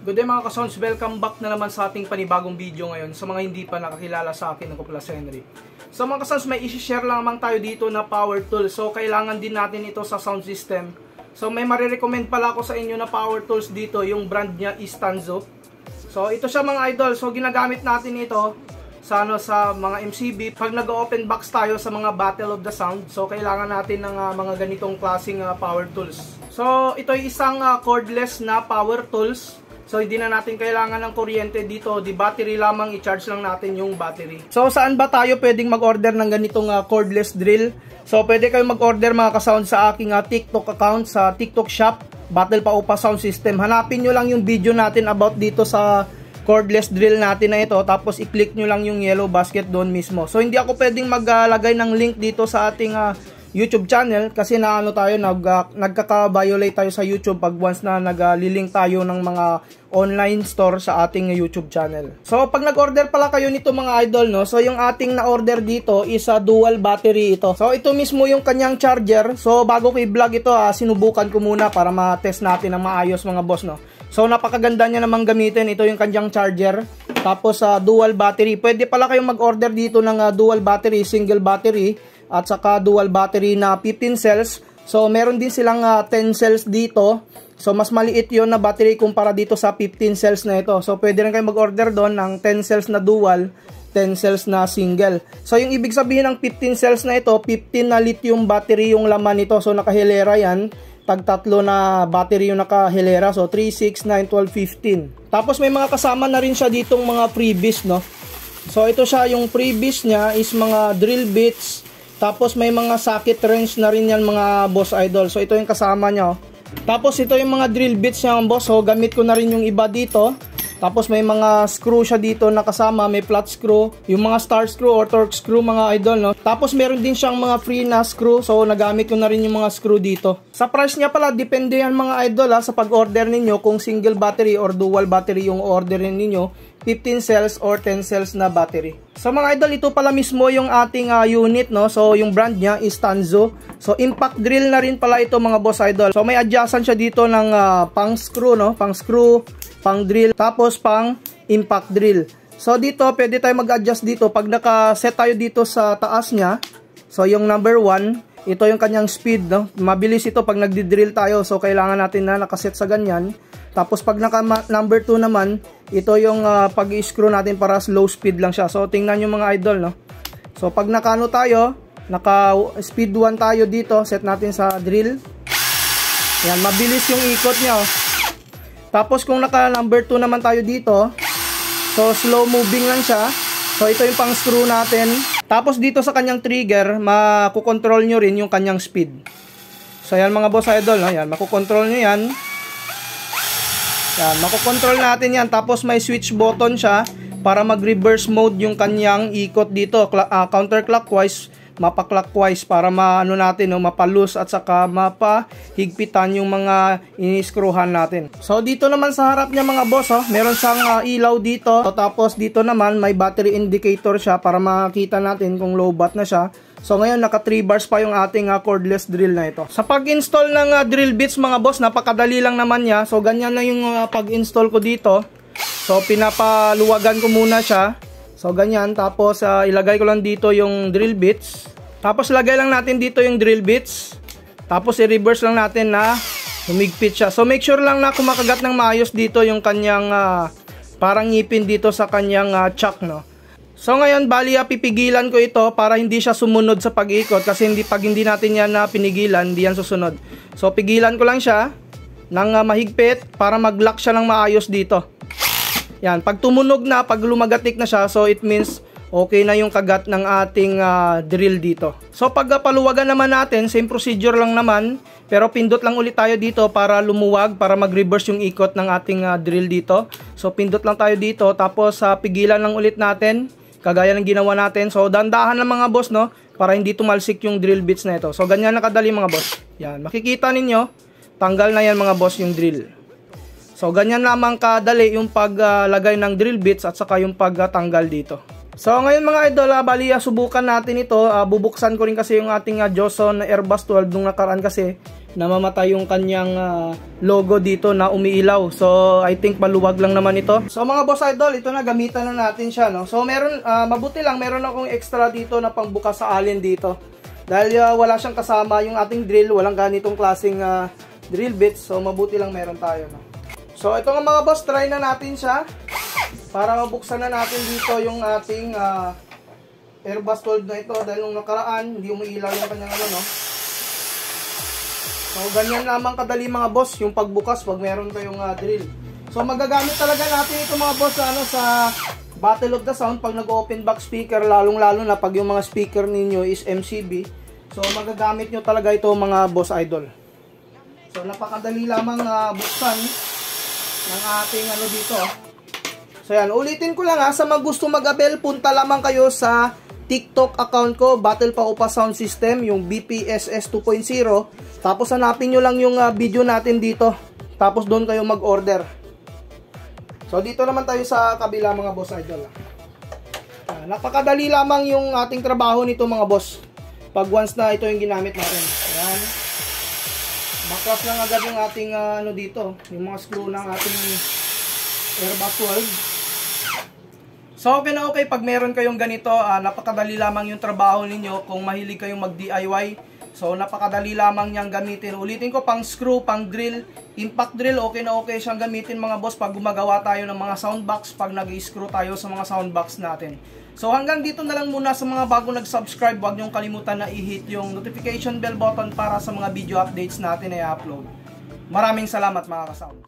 Good day mga ka-sounds, welcome back na naman sa ating panibagong video ngayon. Sa mga hindi pa nakakilala sa akin, ako pala si Henry. So mga ka-sounds, may isi-share lang naman tayo dito na power tool. So kailangan din natin ito sa sound system. So may marirecommend pala ako sa inyo na power tools dito. Yung brand niya is Stanzo. So ito siya mga idol. So ginagamit natin ito sa mga MCB. Pag nag-open box tayo sa mga Battle of the Sound, so kailangan natin ng mga ganitong klaseng power tools. So ito ay isang cordless na power tools. So hindi na natin kailangan ng kuryente dito, di battery lamang, i-charge lang natin yung battery. So saan ba tayo pwedeng mag-order ng ganitong cordless drill? So pwede kayong mag-order mga ka-sound sa aking TikTok account, sa TikTok shop, Battle Paupa Sound System. Hanapin nyo lang yung video natin about dito sa cordless drill natin na ito, tapos i-click nyo lang yung yellow basket doon mismo. So hindi ako pwedeng maglagay ng link dito sa ating YouTube channel kasi nagkaka-violate tayo sa YouTube pag once na nag-link tayo ng mga online store sa ating YouTube channel. So pag nag-order pala kayo nito mga idol, no, so yung ating na-order dito is dual battery ito. So ito mismo yung kanyang charger. So bago ko i-vlog ito, sinubukan ko muna para ma-test natin ng maayos mga boss, no. So napakaganda niya namang gamitin. Ito yung kanyang charger. Tapos dual battery. Pwede pala kayong mag-order dito ng dual battery, single battery, at saka dual battery na 15 cells. So meron din silang 10 cells dito. So mas maliit yon na battery kumpara dito sa 15 cells na ito. So pwede rin kayo mag-order doon ng 10 cells na dual, 10 cells na single. So yung ibig sabihin ng 15 cells na ito, 15 na lithium battery yung laman nito. So nakahilera yan. Tag-tatlo na battery yung nakahilera. So 3, 6, 9, 12, 15. Tapos may mga kasama na rin siya ditong mga freebies, no. So ito siya, yung freebies niya is mga drill bits. Tapos may mga socket wrench na rin yan mga boss idol. So ito yung kasama niya, oh. Tapos ito yung mga drill bits niya boss. So gamit ko na rin yung iba dito. Tapos may mga screw siya dito na kasama. May flat screw, yung mga star screw or torque screw mga idol, no. Tapos meron din siyang mga free na screw. So nagamit ko na rin yung mga screw dito. Sa price niya pala, depende yan mga idol sa pag-order ninyo. Kung single battery or dual battery yung orderin ninyo, 15 cells or 10 cells na battery. So mga idol, ito pala mismo yung ating unit, no. So yung brand niya is Stanzo. So impact drill na rin pala ito mga boss idol. So may adjacent siya dito ng pang screw, no, pang screw, pang drill, tapos pang impact drill. So dito pwede tayo mag-adjust dito pag naka-set tayo dito sa taas niya. So yung number 1, ito yung kanyang speed, no. Mabilis ito pag nagdi-drill tayo. So kailangan natin na naka-set sa ganyan. Tapos pag naka number 2 naman, ito yung pag-i-screw natin para slow speed lang siya. So tingnan nyo mga idol, no. So pag nakano tayo, naka speed 1 tayo dito, set natin sa drill. Yan, mabilis yung ikot niya, oh. Tapos kung naka number 2 naman tayo dito, so slow moving lang siya. So ito yung pang screw natin. Tapos dito sa kanyang trigger, makukontrol nyo rin yung kanyang speed. So yan mga boss idol, no? Yan, makukontrol nyo yan. Yan, makukontrol natin yan. Tapos may switch button siya para mag-reverse mode yung kanyang ikot dito. Counterclockwise, mapa-clockwise para maano natin, no, mapalus at saka mapahigpitan yung mga ini-screwhan natin. So dito naman sa harap niya mga boss, meron siyang ilaw dito. So, tapos dito naman may battery indicator siya para makita natin kung low bat na siya. So ngayon naka 3 bars pa yung ating cordless drill na ito. Sa pag-install ng drill bits mga boss, napakadali lang naman niya. So ganyan na yung pag-install ko dito. So pinapaluwagan ko muna siya. So ganyan, tapos ilagay ko lang dito yung drill bits. Tapos lagay lang natin dito yung drill bits. Tapos i-reverse lang natin na humigpit siya. So make sure lang na kumakagat ng maayos dito yung kanyang parang ngipin dito sa kanyang chuck, no. So ngayon bali pipigilan ko ito para hindi siya sumunod sa pag-ikot kasi pag hindi natin yan pinigilan, hindi yan susunod. So pigilan ko lang siya ng mahigpit para mag-lock siya ng maayos dito. Yan, pag tumunog na, pag lumagatik na siya, so it means okay na yung kagat ng ating drill dito. So pag paluwagan naman natin, same procedure lang naman, pero pindot lang ulit tayo dito para lumuwag, para mag-reverse yung ikot ng ating drill dito. So pindot lang tayo dito, tapos pigilan lang ulit natin, kagaya ng ginawa natin. So dandahan lang mga boss, no, para hindi tumalsik yung drill bits na ito. So ganyan na kadali mga boss. Yan, makikita ninyo, tanggal na yan mga boss yung drill. So ganyan lamang kadali yung paglagay ng drill bits at saka yung pagtanggal dito. So ngayon mga idol, subukan natin ito. Bubuksan ko rin kasi yung ating Joson Airbus 12 nung nakaraan kasi namamatay yung kanyang logo dito na umiilaw. So I think maluwag lang naman ito. So mga boss idol, ito na, gamitan na natin siya, no? So meron, mabuti lang meron akong extra dito na pangbukas sa alin dito. Dahil wala siyang kasama yung ating drill, walang ganitong klaseng drill bits. So mabuti lang meron tayo, no? So ito nga mga boss, try na natin siya para mabuksan na natin dito yung ating airbus 12 na ito. Dahil nung nakaraan hindi umiilaw yung kanyang ano, no? So ganyan lamang kadali mga boss yung pagbukas pag meron kayong drill. So magagamit talaga natin ito mga boss sa Battle of the Sound pag nag-open box speaker, lalong-lalo na pag yung mga speaker ninyo is MCB. So magagamit nyo talaga ito mga boss idol. So napakadali lamang buksan ng ating ano dito. So yan, ulitin ko lang sa mga gusto mag-abel, punta lamang kayo sa TikTok account ko, Battle Paupa Sound System, yung BPSS 2.0. Tapos hanapin nyo lang yung video natin dito. Tapos doon kayo mag-order. So dito naman tayo sa kabila mga boss idol. Napakadali lamang yung ating trabaho nito mga boss. Pag once na ito yung ginamit natin. Ayan. Backcross lang agad yung ating ano dito. Yung mga screw ng ating airbus 12. So okay na okay pag meron kayong ganito, napakadali lamang yung trabaho ninyo kung mahilig kayong mag-DIY. So napakadali lamang niyang gamitin. Ulitin ko, pang screw, pang drill, impact drill, okay na okay siyang gamitin mga boss pag gumagawa tayo ng mga soundbox, pag nag-screw tayo sa mga soundbox natin. So hanggang dito na lang muna. Sa mga bago nag-subscribe, huwag niyong kalimutan na i-hit yung notification bell button para sa mga video updates natin na i-upload. Maraming salamat mga kasound.